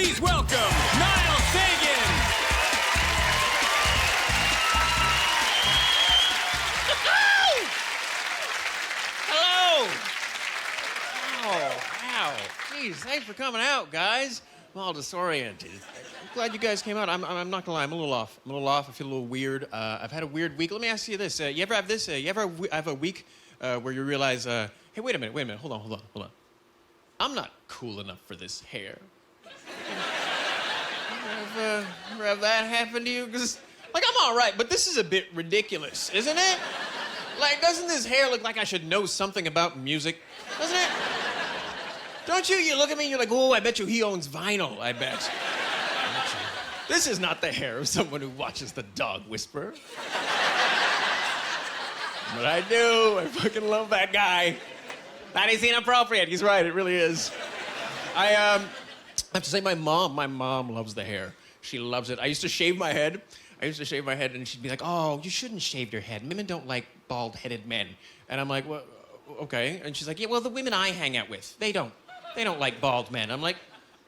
Please welcome Nile Seguin. Hello. Wow. Jeez, thanks for coming out, guys. I'm all disoriented. I'm glad you guys came out. I'm not gonna lie, I'm a little off. I feel a little weird. I've had a weird week. Let me ask you this. You ever have this? You ever have a week where you realize, hey, wait a minute. Hold on. I'm not cool enough for this hair. Ever have that happen to you? Because, like, I'm all right, but this is a bit ridiculous, isn't it? Like, doesn't this hair look like I should know something about music? Doesn't it? Don't you? You look at me and you're like, oh, I bet you he owns vinyl, I bet. This is not the hair of someone who watches The Dog Whisperer. But I do. I fucking love that guy. That is inappropriate. He's right, it really is. I have to say, my mom loves the hair. She loves it. I used to shave my head, and she'd be like, oh, you shouldn't shave your head. Women don't like bald-headed men. And I'm like, well, okay. And she's like, yeah, well, the women I hang out with, they don't like bald men. I'm like,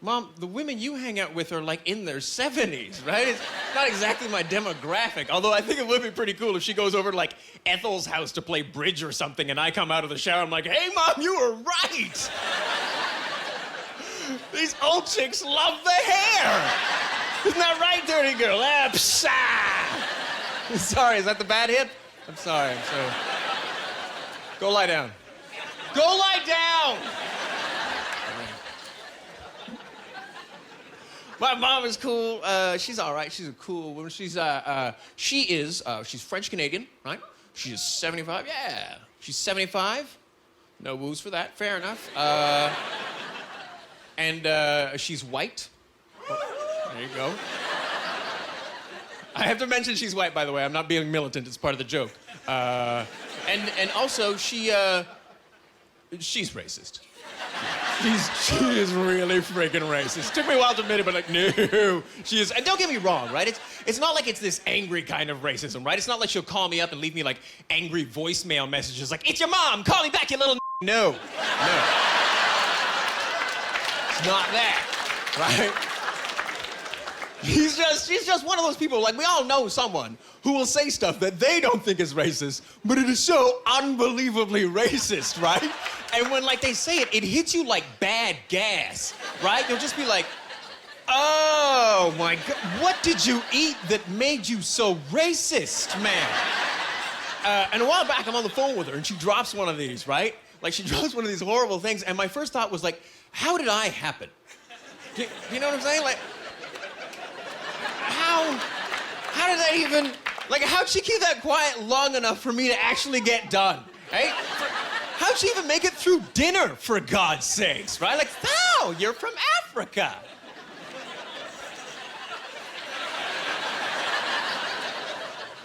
Mom, the women you hang out with are like in their 70s, right? It's not exactly my demographic, although I think it would be pretty cool if she goes over to like Ethel's house to play bridge or something and I come out of the shower, I'm like, hey, Mom, you were right. These old chicks love the hair. Isn't that right, dirty girl? Sorry, is that the bad hip? I'm sorry. Go lie down. Go lie down! My mom is cool. She's all right. She's a cool woman. She's French Canadian, right? She is 75. Yeah, she's 75. No woos for that. Fair enough. And she's white. Oh, there you go. I have to mention she's white, by the way. I'm not being militant. It's part of the joke. And also she's racist. She is really freaking racist. Took me a while to admit it, but like, no, she is. And don't get me wrong, right? It's not like it's this angry kind of racism, right? It's not like she'll call me up and leave me like angry voicemail messages like, it's your mom, call me back, you little No. It's not that, right? She's just one of those people, like, we all know someone who will say stuff that they don't think is racist, but it is so unbelievably racist, right? And when, like, they say it, it hits you like bad gas, right? You'll just be like, oh, my God, what did you eat that made you so racist, man? And a while back, I'm on the phone with her, and she drops one of these, right? Like, she drops one of these horrible things, and my first thought was, like, how did I happen? Do you know what I'm saying? Like, how did that even, like, how'd she keep that quiet long enough for me to actually get done, right? How'd she even make it through dinner, for God's sakes, right? Like, oh, you're from Africa.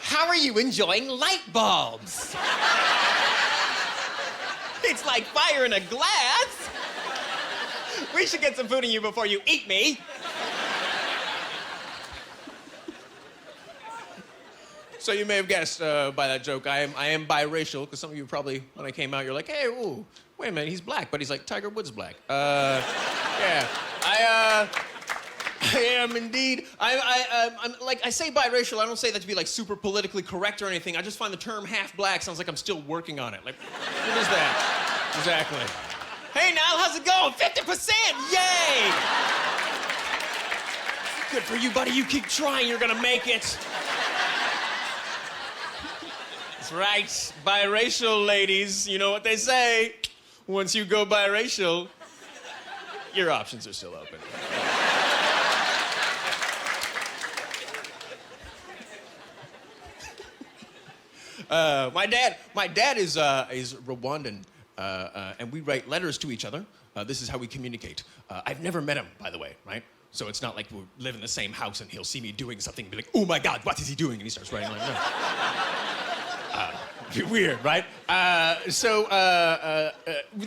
How are you enjoying light bulbs? It's like fire in a glass. We should get some food in you before you eat me. So you may have guessed by that joke, I am biracial, because some of you probably, when I came out, you're like, hey, ooh, wait a minute, he's black, but he's like Tiger Woods black. Yeah, I am indeed. I'm like, I say biracial, I don't say that to be like super politically correct or anything. I just find the term half black sounds like I'm still working on it. Like, what is that? Exactly. Hey, Nile, how's it going? 50%, yay! Good for you, buddy, you keep trying, you're gonna make it. Right, biracial ladies, you know what they say. Once you go biracial, your options are still open. My dad is Rwandan, and we write letters to each other. This is how we communicate. I've never met him, by the way, right? So it's not like we live in the same house and he'll see me doing something and be like, oh my God, what is he doing? And he starts writing like, no. Weird, right? The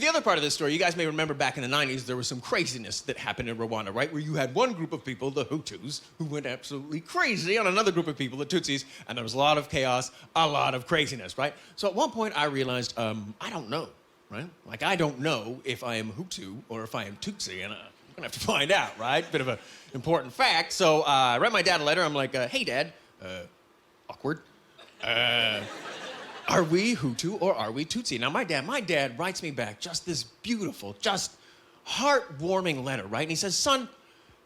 other part of this story, you guys may remember back in the 90s, there was some craziness that happened in Rwanda, right? Where you had one group of people, the Hutus, who went absolutely crazy on another group of people, the Tutsis, and there was a lot of chaos, a lot of craziness, right? So at one point I realized, I don't know, right? Like, I don't know if I am Hutu or if I am Tutsi, and I'm gonna have to find out, right? Bit of an important fact. So I write my dad a letter. I'm like, hey, Dad. Awkward. Are we Hutu or are we Tutsi? Now, my dad writes me back just this beautiful, just heartwarming letter, right? And he says, son,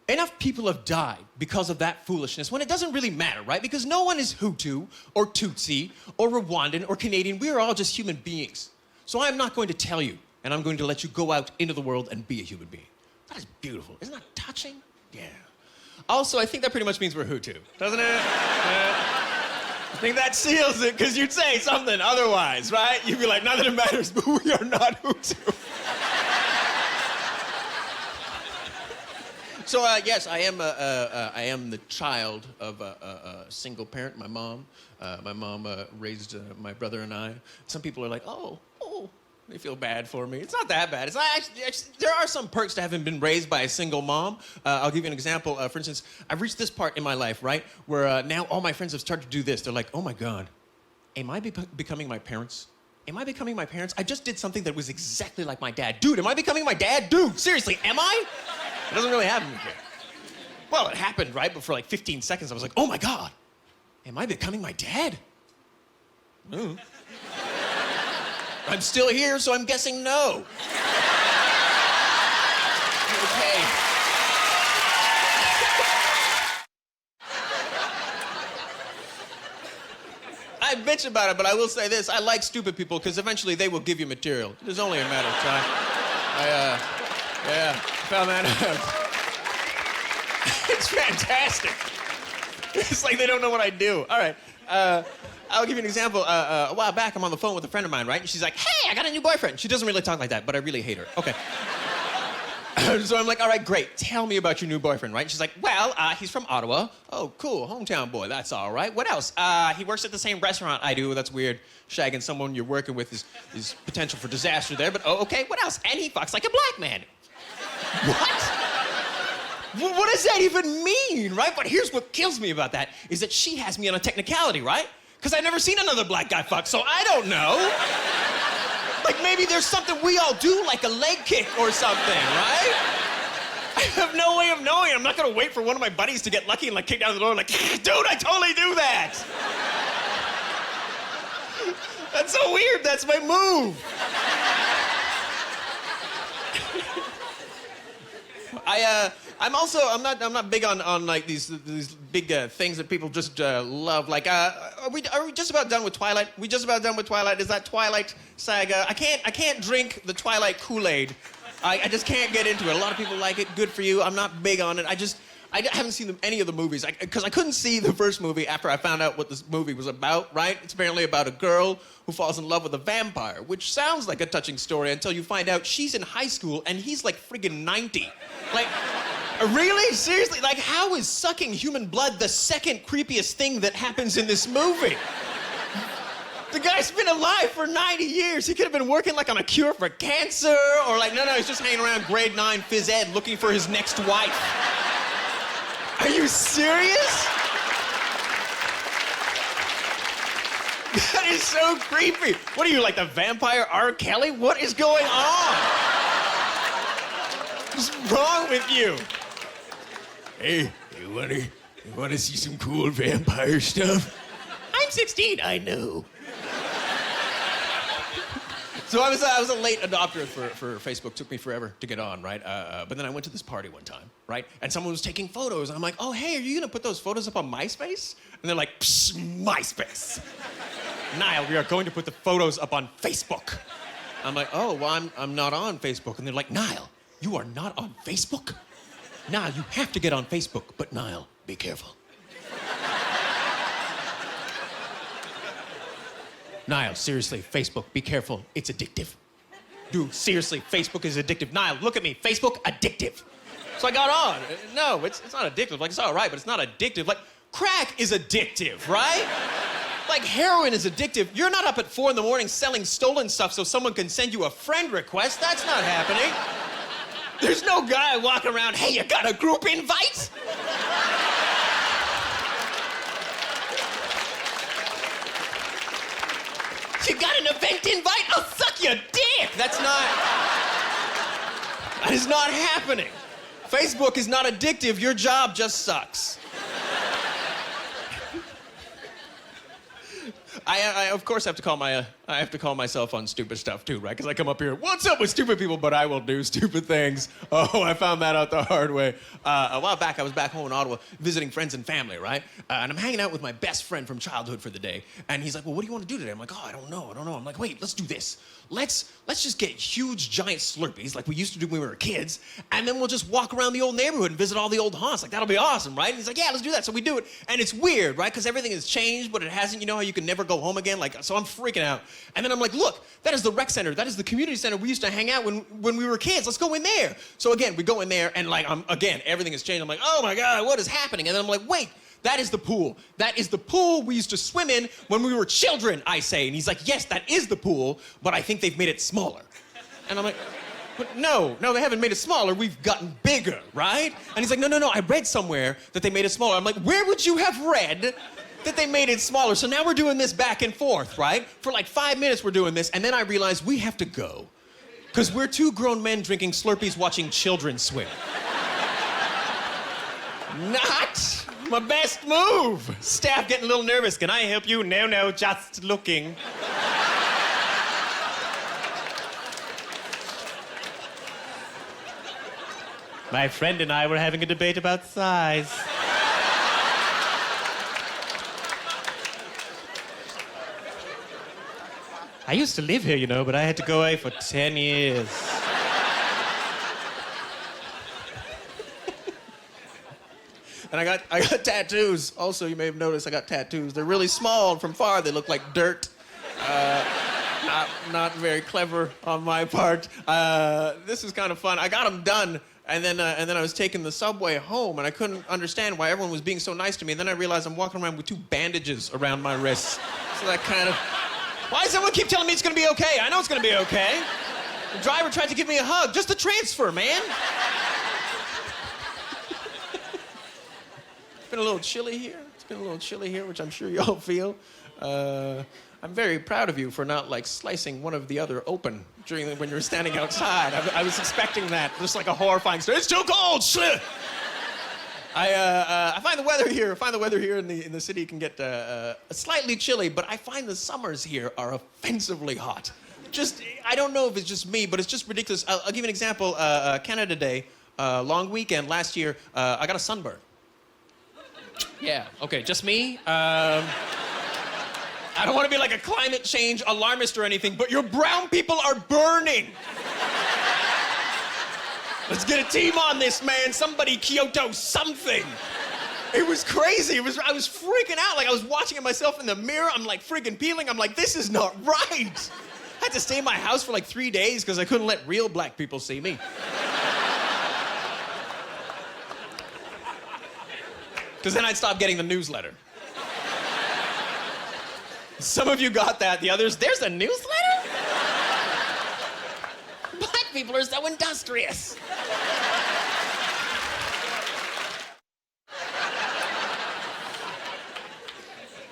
enough people have died because of that foolishness when it doesn't really matter, right? Because no one is Hutu or Tutsi or Rwandan or Canadian. We are all just human beings. So I'm not going to tell you, and I'm going to let you go out into the world and be a human being. That is beautiful. Isn't that touching? Yeah. Also, I think that pretty much means we're Hutu, doesn't it? I think that seals it, because you'd say something otherwise, right? You'd be like, not that it matters, but we are not Hutu. So, yes, I am the child of a single parent, my mom. My mom raised my brother and I. Some people are like, oh, they feel bad for me. It's not that bad. It's not actually, there are some perks to having been raised by a single mom. I'll give you an example. For instance, I've reached this part in my life, right, where now all my friends have started to do this. They're like, oh my God, am I becoming my parents? Am I becoming my parents? I just did something that was exactly like my dad. Dude, am I becoming my dad? Dude, seriously, am I? It doesn't really happen here. Well, it happened, right? But for like 15 seconds, I was like, oh my God, am I becoming my dad? I'm still here, so I'm guessing no. Okay. I bitch about it, but I will say this. I like stupid people, because eventually they will give you material. It's only a matter of time. Found that out. It's fantastic. It's like they don't know what I do. All right. I'll give you an example. A while back, I'm on the phone with a friend of mine, right? And she's like, hey, I got a new boyfriend. She doesn't really talk like that, but I really hate her. Okay. So I'm like, all right, great. Tell me about your new boyfriend, right? And she's like, well, he's from Ottawa. Oh, cool. Hometown boy. That's all right. What else? He works at the same restaurant I do. That's weird. Shagging someone you're working with is potential for disaster there. But, oh, okay. What else? And he fucks like a black man. What? What does that even mean, right? But here's what kills me about that, is that she has me on a technicality, right? Because I've never seen another black guy fuck, so I don't know. Like, maybe there's something we all do, like a leg kick or something, right? I have no way of knowing. I'm not gonna wait for one of my buddies to get lucky and, like, kick down the door like, dude, I totally do that. That's so weird. That's my move. I'm not big on like these big things that people just love. Like, are we just about done with Twilight? We just about done with Twilight? Is that Twilight saga? I can't drink the Twilight Kool-Aid. I just can't get into it. A lot of people like it. Good for you. I'm not big on it. I haven't seen any of the movies because I couldn't see the first movie after I found out what this movie was about, right? It's apparently about a girl who falls in love with a vampire, which sounds like a touching story until you find out she's in high school and he's like friggin' 90. Like, really? Seriously? Like, how is sucking human blood the second creepiest thing that happens in this movie? The guy's been alive for 90 years. He could have been working like on a cure for cancer or like, no, he's just hanging around grade 9 phys ed looking for his next wife. Are you serious? That is so creepy. What are you, like the vampire R. Kelly? What is going on? What's wrong with you? Hey, you wanna see some cool vampire stuff? I'm 16, I know. So I was a late adopter for Facebook. Took me forever to get on, right? But then I went to this party one time, right? And someone was taking photos. And I'm like, oh, hey, are you gonna put those photos up on MySpace? And they're like, psh, MySpace. Nile, we are going to put the photos up on Facebook. I'm like, oh, well, I'm not on Facebook. And they're like, Nile, you are not on Facebook? Nile, you have to get on Facebook. But Nile, be careful. Nile, seriously, Facebook, be careful. It's addictive. Dude, seriously, Facebook is addictive. Nile, look at me. Facebook, addictive. So I got on. No, it's not addictive. Like, it's all right, but it's not addictive. Like, crack is addictive, right? Like, heroin is addictive. You're not up at 4 a.m. selling stolen stuff so someone can send you a friend request. That's not happening. There's no guy walking around, hey, you got a group invite? You got an event invite? I'll suck your dick! That is not happening. Facebook is not addictive. Your job just sucks. I of course have to call myself on stupid stuff too, right? Because I come up here, what's up with stupid people? But I will do stupid things. Oh, I found that out the hard way. A while back, I was back home in Ottawa visiting friends and family, right? And I'm hanging out with my best friend from childhood for the day. And he's like, well, what do you want to do today? I'm like, oh, I don't know. I'm like, wait, let's do this. Let's just get huge, giant Slurpees like we used to do when we were kids, and then we'll just walk around the old neighborhood and visit all the old haunts. Like, that'll be awesome, right? And he's like, yeah, let's do that. So we do it, and it's weird, right? Because everything has changed, but it hasn't. You know how you can never go home again? Like, so I'm freaking out. And then I'm like, look, that is the rec center. That is the community center we used to hang out when we were kids. Let's go in there. So again, we go in there, and like, again, everything has changed. I'm like, oh my God, what is happening? And then I'm like, wait. That is the pool. That is the pool we used to swim in when we were children, I say. And he's like, yes, that is the pool, but I think they've made it smaller. And I'm like, but no, they haven't made it smaller. We've gotten bigger, right? And he's like, no, I read somewhere that they made it smaller. I'm like, where would you have read that they made it smaller? So now we're doing this back and forth, right? For like 5 minutes we're doing this, and then I realize we have to go. Because we're two grown men drinking Slurpees watching children swim. Not my best move. Staff getting a little nervous. Can I help you? No, just looking. My friend and I were having a debate about size. I used to live here, you know, but I had to go away for 10 years. And I got tattoos. Also, you may have noticed I got tattoos. They're really small, and from far they look like dirt. Not very clever on my part. This is kind of fun. I got them done, and then I was taking the subway home, and I couldn't understand why everyone was being so nice to me. And then I realized I'm walking around with 2 bandages around my wrists. So that kind of... Why does everyone keep telling me it's gonna be okay? I know it's gonna be okay. The driver tried to give me a hug. Just the transfer, man. It's been a little chilly here, which I'm sure y'all feel. I'm very proud of you for not, like, slicing one of the other open when you were standing outside. I was expecting that, just like a horrifying story. It's too cold! I find the weather here in the city can get slightly chilly, but I find the summers here are offensively hot. I don't know if it's just me, but it's just ridiculous. I'll give you an example. Canada Day, long weekend last year, I got a sunburn. Yeah, okay, just me. I don't want to be like a climate change alarmist or anything, but your brown people are burning. Let's get a team on this, man. Somebody Kyoto something. It was crazy. I was freaking out. Like, I was watching myself in the mirror. I'm like freaking peeling. I'm like, this is not right. I had to stay in my house for like 3 days because I couldn't let real black people see me. Because then I'd stop getting the newsletter. Some of you got that. The others, there's a newsletter? Black people are so industrious.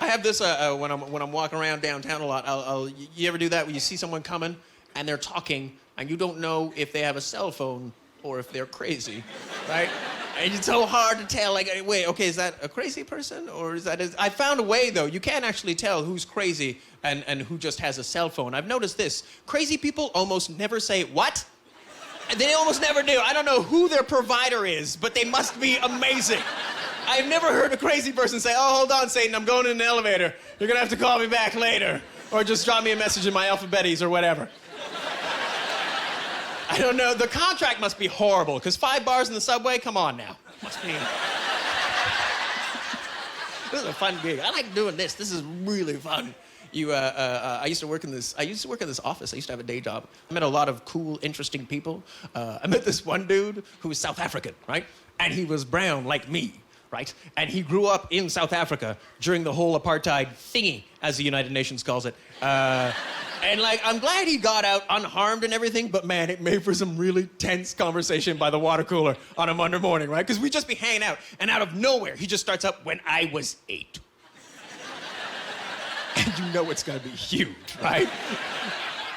I have this when I'm walking around downtown a lot. You ever do that when you see someone coming and they're talking and you don't know if they have a cell phone or if they're crazy, right? And it's so hard to tell, like, wait, okay, is that a crazy person or is that... I found a way, though. You can't actually tell who's crazy and who just has a cell phone. I've noticed this. Crazy people almost never say, what? They almost never do. I don't know who their provider is, but they must be amazing. I've never heard a crazy person say, oh, hold on, Satan, I'm going in an elevator. You're gonna have to call me back later. Or just drop me a message in my alphabetes or whatever. I don't know. The contract must be horrible, because 5 bars in the subway, come on now. Must be... This is a fun gig. I like doing this. This is really fun. I used to work in this office. I used to have a day job. I met a lot of cool, interesting people. I met this one dude who was South African, right? And he was brown like me, right? And he grew up in South Africa during the whole apartheid thingy, as the United Nations calls it. And, like, I'm glad he got out unharmed and everything, but, man, it made for some really tense conversation by the water cooler on a Monday morning, right? Because we'd just be hanging out, and out of nowhere, he just starts up, when I was 8. And you know it's gonna be huge, right?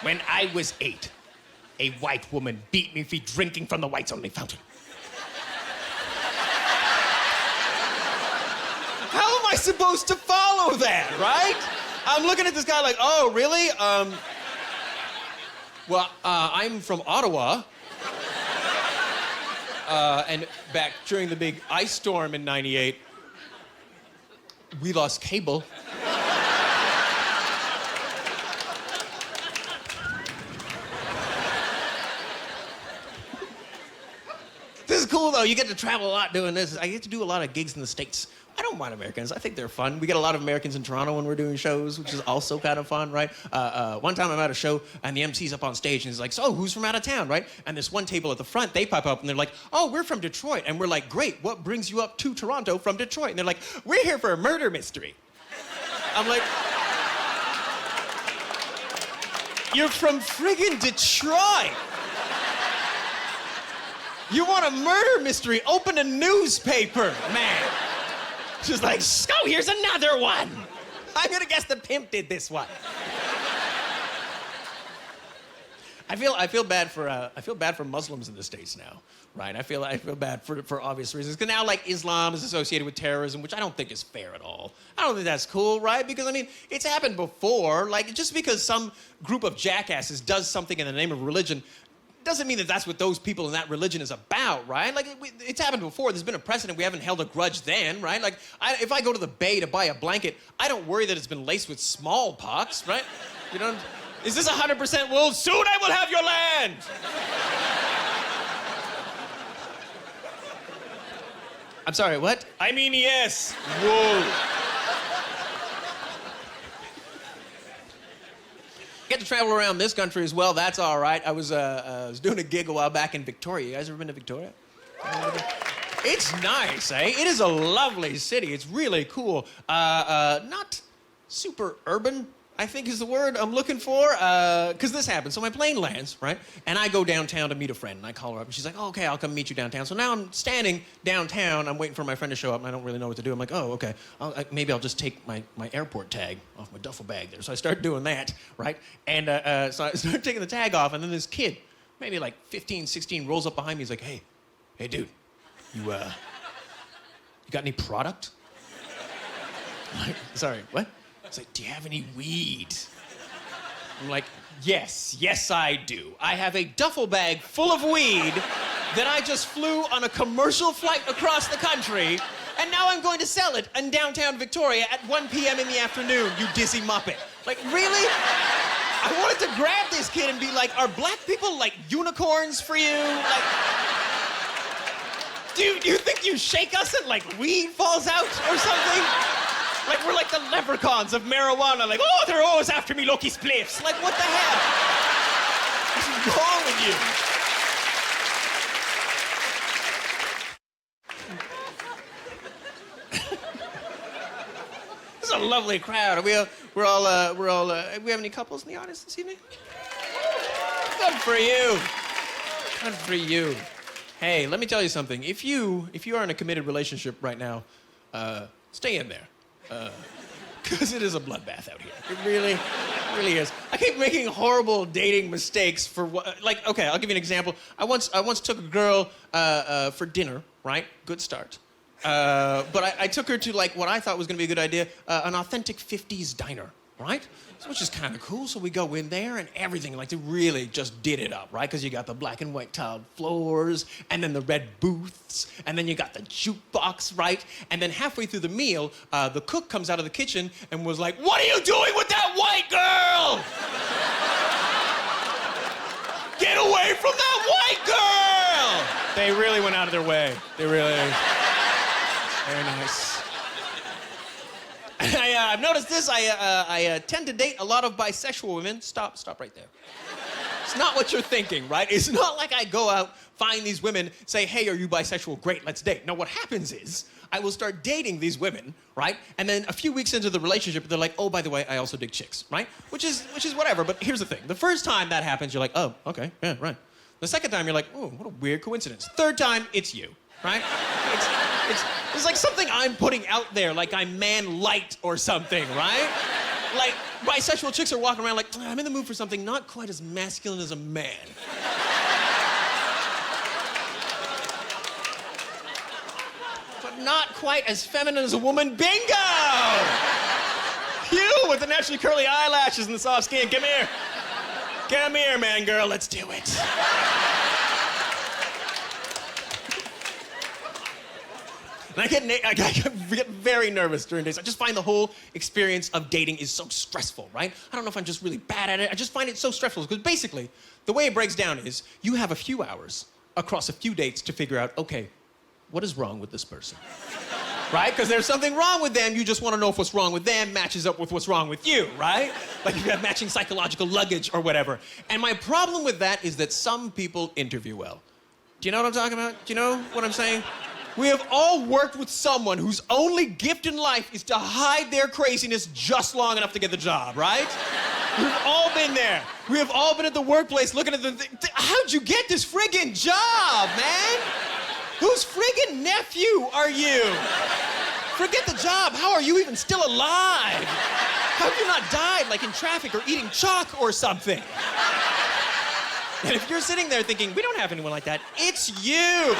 When I was 8, a white woman beat me for drinking from the whites-only fountain. How am I supposed to follow that, right? I'm looking at this guy like, oh, really? Well, I'm from Ottawa. And back during the big ice storm in '98, we lost cable. This is cool, though. You get to travel a lot doing this. I get to do a lot of gigs in the States. I don't mind Americans. I think they're fun. We get a lot of Americans in Toronto when we're doing shows, which is also kind of fun, right? One time I'm at a show, and the MC's up on stage, and he's like, so, who's from out of town, right? And this one table at the front, they pop up, and they're like, oh, we're from Detroit. And we're like, great, what brings you up to Toronto from Detroit? And they're like, we're here for a murder mystery. I'm like, you're from friggin' Detroit. You want a murder mystery? Open a newspaper, man. She's like, oh, here's another one. I'm gonna guess the pimp did this one. I feel bad for Muslims in the States now, right? I feel bad for obvious reasons. Because now, like, Islam is associated with terrorism, which I don't think is fair at all. I don't think that's cool, right? Because, I mean, it's happened before. Like, just because some group of jackasses does something in the name of religion doesn't mean that that's what those people in that religion is about, right? Like, it's happened before. There's been a precedent. We haven't held a grudge then, right? Like, if I go to the Bay to buy a blanket, I don't worry that it's been laced with smallpox, right? You know, is this 100% wool? Soon I will have your land! I'm sorry, what? I mean, yes, wool. Get to travel around this country as well. That's all right. I was doing a gig a while back in Victoria. You guys ever been to Victoria? It's nice, eh? It is a lovely city. It's really cool. Not super urban, I think is the word I'm looking for. Because this happens. So my plane lands, right? And I go downtown to meet a friend. And I call her up. And she's like, oh, okay, I'll come meet you downtown. So now I'm standing downtown. I'm waiting for my friend to show up. And I don't really know what to do. I'm like, oh, okay. Maybe I'll just take my airport tag off my duffel bag there. So I start doing that, right? And so I start taking the tag off. And then this kid, maybe like 15, 16, rolls up behind me. He's like, hey, dude, you got any product? I'm like, sorry, what? He's like, do you have any weed? I'm like, yes, I do. I have a duffel bag full of weed that I just flew on a commercial flight across the country, and now I'm going to sell it in downtown Victoria at 1 p.m. in the afternoon, you dizzy muppet. Like, really? I wanted to grab this kid and be like, are black people like unicorns for you? Like, do you think you shake us and like weed falls out or something? Like, we're like the leprechauns of marijuana. Like, oh, they're always after me, Loki spliffs. Like, what the hell? What's wrong with you? This is a lovely crowd. We have any couples in the audience this evening? Good for you. Good for you. Hey, let me tell you something. If you are in a committed relationship right now, stay in there. Because it is a bloodbath out here. It really is. I keep making horrible dating mistakes for what, like, okay, I'll give you an example. I once took a girl for dinner, right? Good start. But I took her to, like, what I thought was gonna be a good idea, an authentic 50s diner, right? So, which is kind of cool. So we go in there and everything, like, they really just did it up, right? Because you got the black and white tiled floors, and then the red booths, and then you got the jukebox, right? And then halfway through the meal, the cook comes out of the kitchen and was like, what are you doing with that white girl? Get away from that white girl! They really went out of their way. They really, very nice. I've noticed this. I tend to date a lot of bisexual women. Stop right there. It's not what you're thinking, right? It's not like I go out, find these women, say, hey, are you bisexual? Great, let's date. No, what happens is I will start dating these women, right? And then a few weeks into the relationship, they're like, oh, by the way, I also dig chicks, right? Which is whatever, but here's the thing. The first time that happens, you're like, oh, okay, yeah, right. The second time, you're like, oh, what a weird coincidence. Third time, it's you, right? It's like something I'm putting out there, like I'm man light or something, right? Like, bisexual chicks are walking around like, I'm in the mood for something not quite as masculine as a man. But not quite as feminine as a woman. Bingo! You with the naturally curly eyelashes and the soft skin. Come here. Come here, man, girl. Let's do it. And I get very nervous during dates. I just find the whole experience of dating is so stressful, right? I don't know if I'm just really bad at it. I just find it so stressful because basically, the way it breaks down is you have a few hours across a few dates to figure out, okay, what is wrong with this person? Right? Because there's something wrong with them, you just want to know if what's wrong with them matches up with what's wrong with you, right? Like if you have matching psychological luggage or whatever. And my problem with that is that some people interview well. Do you know what I'm talking about? Do you know what I'm saying? We have all worked with someone whose only gift in life is to hide their craziness just long enough to get the job, right? We've all been there. We have all been at the workplace looking at how'd you get this friggin' job, man? Whose friggin' nephew are you? Forget the job, how are you even still alive? How have you not died, like in traffic or eating chalk or something? And if you're sitting there thinking, we don't have anyone like that, it's you. You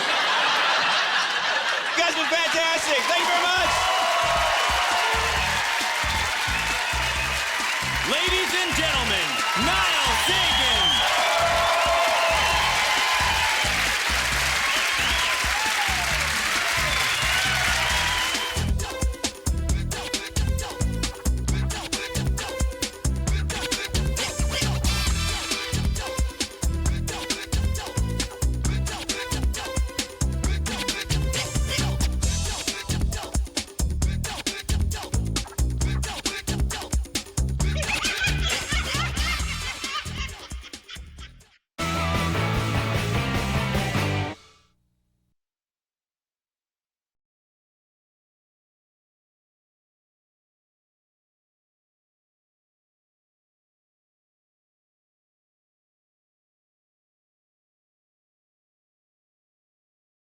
guys have been fantastic. Thank you very much.